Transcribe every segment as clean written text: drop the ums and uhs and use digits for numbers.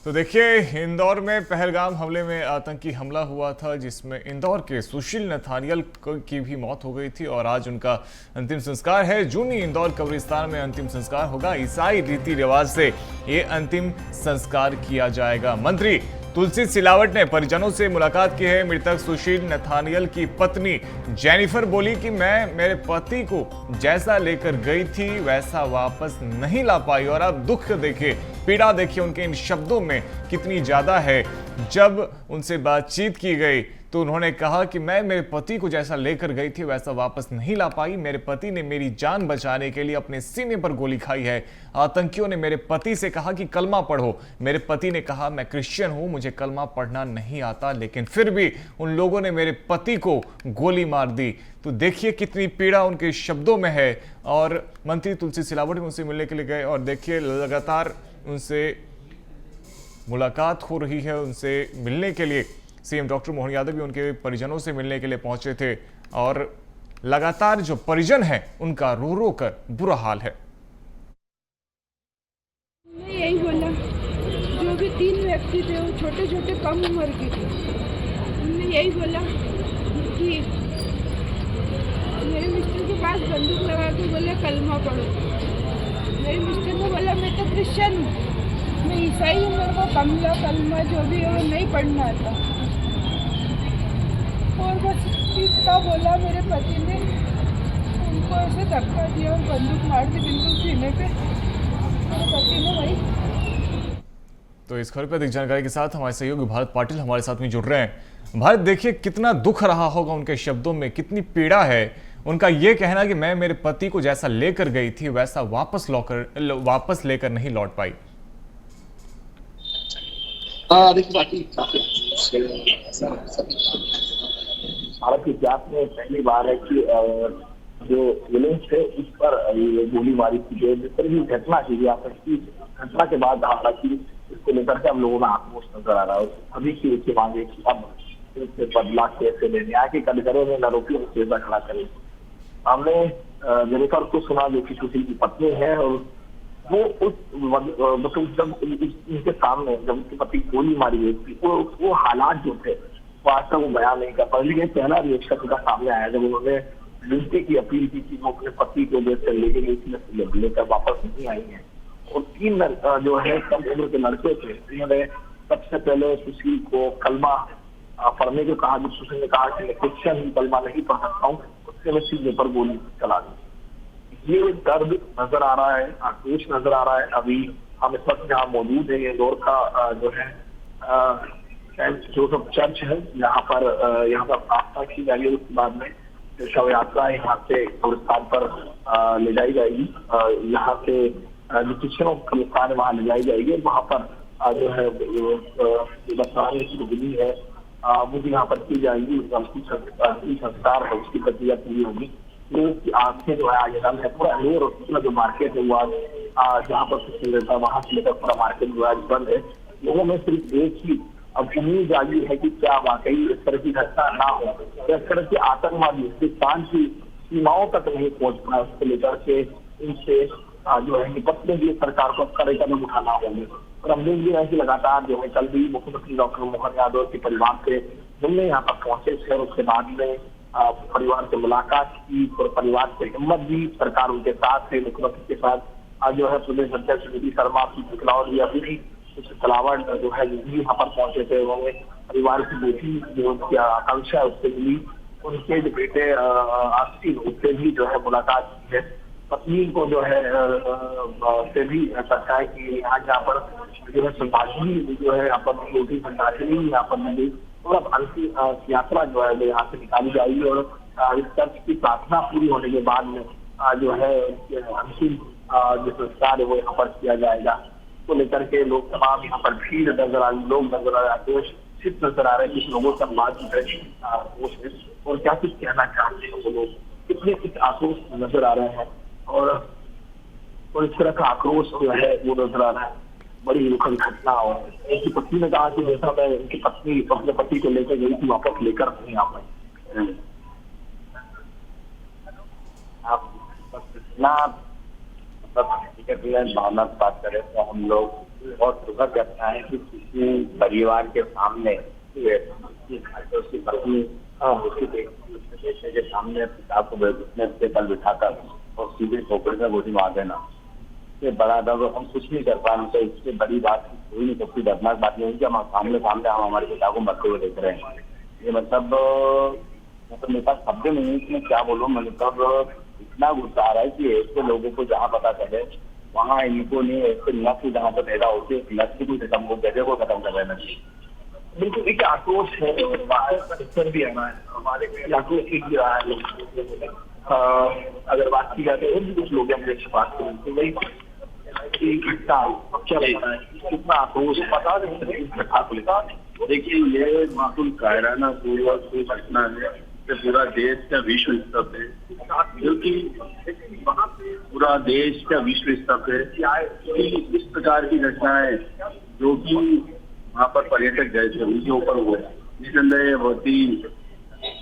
तो देखिए, इंदौर में पहलगाम हमले में आतंकी हमला हुआ था, जिसमें इंदौर के सुशील नथानियल की भी मौत हो गई थी और आज उनका अंतिम संस्कार है। जूनी इंदौर कब्रिस्तान में अंतिम संस्कार होगा। ईसाई रीति रिवाज से ये अंतिम संस्कार किया जाएगा। मंत्री तुलसी सिलावट ने परिजनों से मुलाकात की है। मृतक सुशील नथानियल की पत्नी जेनिफर बोली कि मैं मेरे पति को जैसा लेकर गई थी वैसा वापस नहीं ला पाई, और अब दुख देखिए, पीड़ा देखिए उनके इन शब्दों में कितनी ज्यादा है। जब उनसे बातचीत की गई तो उन्होंने कहा कि मैं मेरे पति को जैसा लेकर गई थी वैसा वापस नहीं ला पाई। मेरे पति ने मेरी जान बचाने के लिए अपने सीने पर गोली खाई है। आतंकियों ने मेरे पति से कहा कि कलमा पढ़ो। मेरे पति ने कहा मैं क्रिश्चियन हूं, मुझे कलमा पढ़ना नहीं आता, लेकिन फिर भी उन लोगों ने मेरे पति को गोली मार दी। तो देखिए कितनी पीड़ा उनके शब्दों में है। और मंत्री तुलसी सिलावट उनसे मिलने के लिए गए और देखिए लगातार उनसे मुलाकात हो रही है। उनसे मिलने के लिए सीएम डॉक्टर मोहन यादव भी उनके परिजनों से मिलने के लिए पहुंचे थे और लगातार जो परिजन हैं उनका रो रो कर बुरा हाल है। यही बोला, जो भी 3 व्यक्ति थे वो छोटे छोटे कम उम्र के थे। उन्होंने यही बोला कि मेरे मिस्टर के पास बंदूक लगा के बोले कलमा पढ़ो। मेरे मिस्टर ने बोला मैं तो क्रिश्चियन हूँ, मैं ईसाई हूँ, मेरे को कलमा जो भी है वो नहीं पढ़ना आता। और बस इतना बोला। मेरे पति ने उनको ऐसे धक्का दिया और बंदूक मार दी बिल्कुल सीने पे। मेरे पति ने वही। तो इस खबर पर अधिक जानकारी के साथ हमारे सहयोगी भारत पाटिल हमारे साथ में जुड़ रहे हैं। भारत, देखिए कितना दुख रहा होगा उनके शब्दों में, कितनी पीड़ा है। उनका यह कहना कि मैं मेरे पति को जैसा लेकर गई थी वैसा वापस लेकर नहीं लौट पाई। भारत के इतिहास में पहली बार है कि जो विलेंस थे उस पर गोलीबारी की गई। जिस तरह की घटना की गई आतंकी घटना के बाद हालांकि इसको लेकर के हम लोगों में आक्रोश नजर आ रहा है। सभी की एक ही मांग है कि अब इससे बदला कैसे ले, न्याय के कटघरे में आरोपियों को कैसा खड़ा करें। हमने जेनिफर को सुना जो कि सुशील की पत्नी है, और वो उस मतलब जब उनके सामने जब उनके पति गोली मारी गई थी वो हालात जो थे आज तक वो बयान नहीं कर पाए। लेकिन पहला रिएक्शन उनका सामने आया जब उन्होंने विनती की अपील की कि वो अपने पति को जैसे लेके गई थी लेकर वापस नहीं आई है। और 3 जो है कम उम्र के लड़के थे, उन्होंने सबसे पहले सुशील को कलमा पढ़ने को कहा। जब सुशील ने कहा कि मैं क्रिश्चियन कलमा नहीं पढ़ सकता हूँ, उससे मैं सीधे पर गोली चला दी। ये दर्द नजर आ रहा है, आक्रोश नजर आ रहा है। अभी हम इस वक्त यहाँ मौजूद है इंदौर का जो है जो सब चर्च है, यहाँ पर प्रार्थना की जा रही है। उसके बाद में शव यात्रा यहाँ से कब्रिस्तान पर ले जाई जाएगी। यहाँ से जो क्रिश्चियनों का कब्रिस्तान है वहाँ ले जाई जाएगी। वहाँ पर जो है बसवाने की विधि है वो भी यहाँ पर की जाएगी। संस्कार है उसकी प्रक्रिया पूरी होगी। लोगों की आंखें जो है आज रंग है पूरा अंधेर, और पूरा जो मार्केट है वो आज जहाँ पर कुछ रहता है वहाँ से लेकर पूरा मार्केट जो आज बंद है। लोगों में सिर्फ एक ही अब उम्मीद जागी है कि क्या वाकई इस तरह की घटना ना हो, इस तरह की आतंकवादी हिंदुस्तान की सीमाओं तक नहीं पहुंच पाए। उसको लेकर के इनसे जो है निपटने के लिए सरकार को कड़े कदम उठाना होंगे। और हम देख भी रहे हैं कि लगातार जो है कल भी मुख्यमंत्री डॉक्टर मोहन यादव के परिवार से मिलने यहाँ पर पहुंचे थे, और उसके बाद में परिवार से मुलाकात की और परिवार से हिम्मत दी। सरकार उनके साथ है, मुख्यमंत्री के साथ जो है प्रदेश अध्यक्ष निधि शर्मा की अभी तलावट जो है यहाँ पर पहुंचे थे। उन्होंने परिवार की बेटी जो उनकी आकांक्षा है उससे मिली, उनके जो बेटे आस्तीन उससे भी जो है मुलाकात की है। पत्नी को जो है से भी चर्चा है कि यहाँ जहाँ पर जो है श्रद्धांजलि जो है यहाँ पर रोटी श्रद्धांजलि यहाँ पर मिली, और अब अंतिम यात्रा जो है यहाँ से निकाली जाएगी। और इस चर्च की प्रार्थना पूरी होने के बाद में जो है अंतिम जो संस्कार है वो यहाँ पर किया जाएगा। को लेकर के लोग तमाम यहाँ पर भीड़ नजर आ रही, लोग नजर आ रहे हैं, आक्रोशित नजर आ रहे हैं। कुछ लोगों से बात और क्या कुछ कहना चाहते हैं वो लोग, कितने कुछ आक्रोश नजर आ रहे हैं। और इस तरह का आक्रोश जो है वो नजर आ रहा है। बड़ी दुखद घटना। और उनकी पत्नी ने कहा कि जैसा मैं उनकी पत्नी अपने पति को लेकर गई थी वापस लेकर नहीं आ पाई। आप भावना बात करें तो हम लोग बहुत दुखद घटना है कि किसी परिवार के सामने उसकी पत्नी उसके बेटे के सामने पिता को उसने कल बिठाकर और सीधे खोपड़े में गोली मार देना, ये बड़ा दर्द हम कुछ नहीं कर पाए। तो इससे बड़ी बात कोई नहीं, सबसे दर्दनाक बात नहीं है कि हम सामने हम हमारे पिता को मरते हुए देख रहे हैं। ये मतलब मेरे पास शब्द नहीं है कि मैं क्या बोलूँ। मतलब इतना गुस्सा आ रहा है कि ऐसे लोगों को जहाँ पता चले वहाँ इनको नहीं, ऐसे नस्ल जहाँ पर पैदा होती है नस्ल को खत्म हो, जगह को खत्म कर देना चाहिए। बिल्कुल एक आक्रोश है, परिसर भी आना है हमारे आक्रोश भी रहा है। अगर बात की जाए तो कुछ लोग हैं मेरे बात करें तो वही घटना अब क्या लगता है कितना आक्रोश पता नहीं घटना को लेकर। देखिए, ये बिल्कुल कायराना पूर्वक कोई घटना है कि पूरा देश का विश्व स्तर पे, क्योंकि पूरा देश का विश्व स्तर पे इस प्रकार की घटनाएं जो कि वहाँ पर पर्यटक गए थे उनके ऊपर हुआ, निसंदेह बहुत ही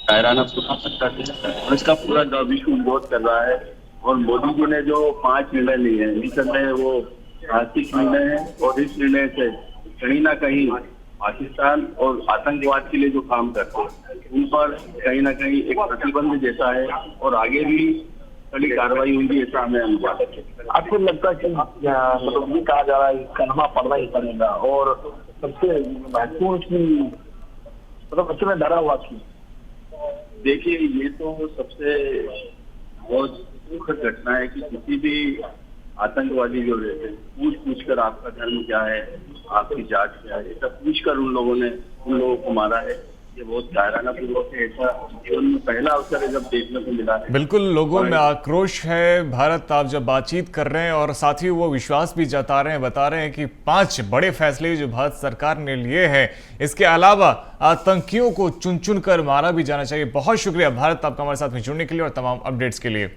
कायराना और इसका पूरा विश्व विरोध कर रहा है। और मोदी जी ने जो 5 निर्णय लिए हैं, निसंदेह वो आर्थिक निर्णय है और इस निर्णय से कहीं ना कहीं पाकिस्तान और आतंकवाद के लिए जो काम करते हैं उन पर कहीं ना कहीं एक प्रतिबंध जैसा है और आगे भी कड़ी कार्रवाई होगी ऐसा हमें अनुमान है। आपको लगता है कि मतलब ये कहा जा रहा है कलमा पड़ना ही पड़ेगा और सबसे महत्वपूर्ण की मतलब बच्चे में डरा हुआ की। देखिए, ये तो सबसे बहुत दुखद घटना है कि किसी भी आतंकवादी जो रहते हैं पूछ कर आपका धर्म क्या है, आपकी जात क्या है, ऐसा पूछ कर उन लोगों को मारा है। ये बहुत कायराना पूर्वक है, ऐसा जीवन में पहला अवसर है जब देखने को मिला है। बिल्कुल, लोगों में आक्रोश है। भारत, आप जब बातचीत कर रहे हैं और साथ ही वो विश्वास भी जता रहे हैं, बता रहे हैं कि 5 बड़े फैसले जो भारत सरकार ने लिए हैं, इसके अलावा आतंकियों को चुन चुन कर मारा भी जाना चाहिए। बहुत शुक्रिया भारत, आपका हमारे साथ में जुड़ने के लिए और तमाम अपडेट्स के लिए।